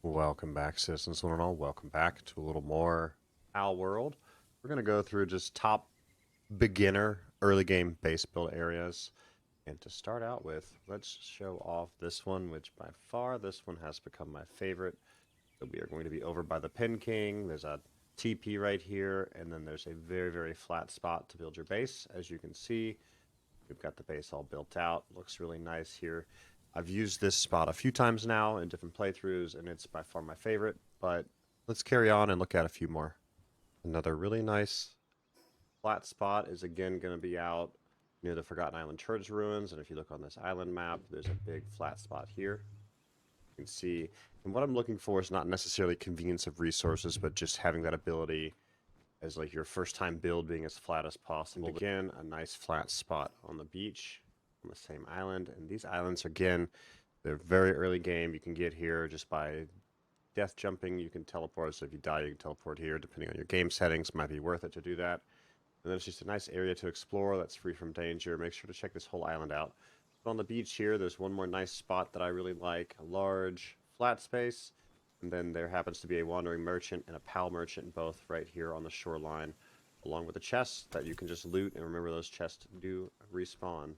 Welcome back, citizens, one and all. Welcome back to a little more Palworld. We're going to go through just top beginner early game base build areas. And to start out with, let's show off this one, which by far this one has become my favorite. So we are going to be over by the Pin King. There's a TP right here, and then there's a very, very flat spot to build your base. As you can see, we've got the base all built out. Looks really nice here. I've used this spot a few times now in different playthroughs, and it's by far my favorite, but let's carry on and look at a few more. Another really nice flat spot is again going to be out near the Forgotten Island Church ruins, and if you look on this island map, there's a big flat spot here. You can see, and what I'm looking for is not necessarily convenience of resources, but just having that ability as like your first time build being as flat as possible. And again, a nice flat spot on the beach on the same island, and these islands again, they're very early game. You can get here just by death jumping. You can teleport, so if you die you can teleport here depending on your game settings. Might be worth it to do that. And then it's just a nice area to explore that's free from danger. Make sure to check this whole island out. But on the beach here, there's one more nice spot that I really like, a large flat space, and then there happens to be a wandering merchant and a pal merchant both right here on the shoreline, along with a chest that you can just loot, and remember those chests do respawn.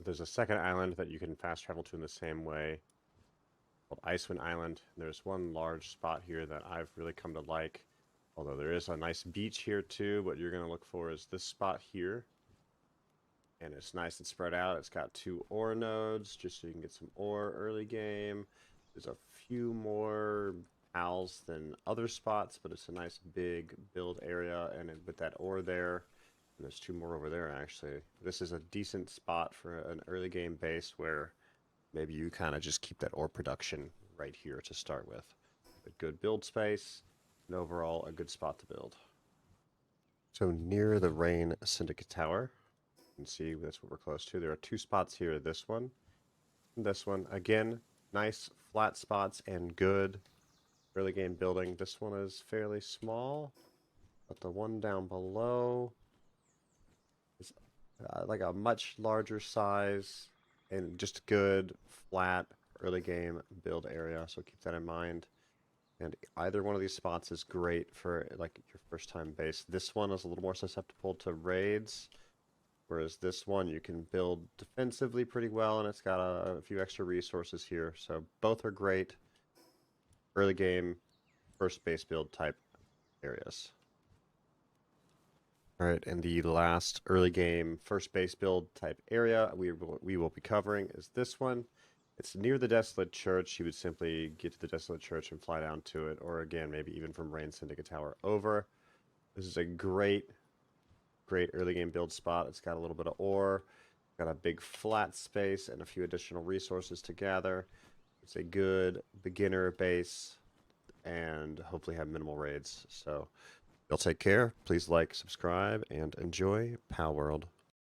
There's a second island that you can fast travel to in the same way, called Icewind Island. There's one large spot here that I've really come to like, although there is a nice beach here too. What you're going to look for is this spot here, and it's nice and spread out. It's got 2 ore nodes just so you can get some ore early game. There's a few more pals than other spots, but it's a nice big build area, and with that ore there, and there's 2 more over there actually. This is a decent spot for an early game base where maybe you kind of just keep that ore production right here to start with. A good build space, and overall a good spot to build. So near the Rain Syndicate Tower, you can see that's what we're close to. There are 2 spots here, this one and this one. Again, nice flat spots and good early game building. This one is fairly small, but the one down below is like a much larger size and just good flat early game build area, so keep that in mind. And either one of these spots is great for like your first time base. This one is a little more susceptible to raids, whereas this one you can build defensively pretty well, and it's got a few extra resources here. So both are great early game first base build type areas. All right, and the last early game first base build type area we will be covering is this one. It's near the Desolate Church. You would simply get to the Desolate Church and fly down to it, or again, maybe even from Rain Syndicate Tower over. This is a great early game build spot. It's got a little bit of ore, got a big flat space, and a few additional resources to gather. It's a good beginner base, and hopefully have minimal raids. So, y'all take care. Please like, subscribe, and enjoy Palworld.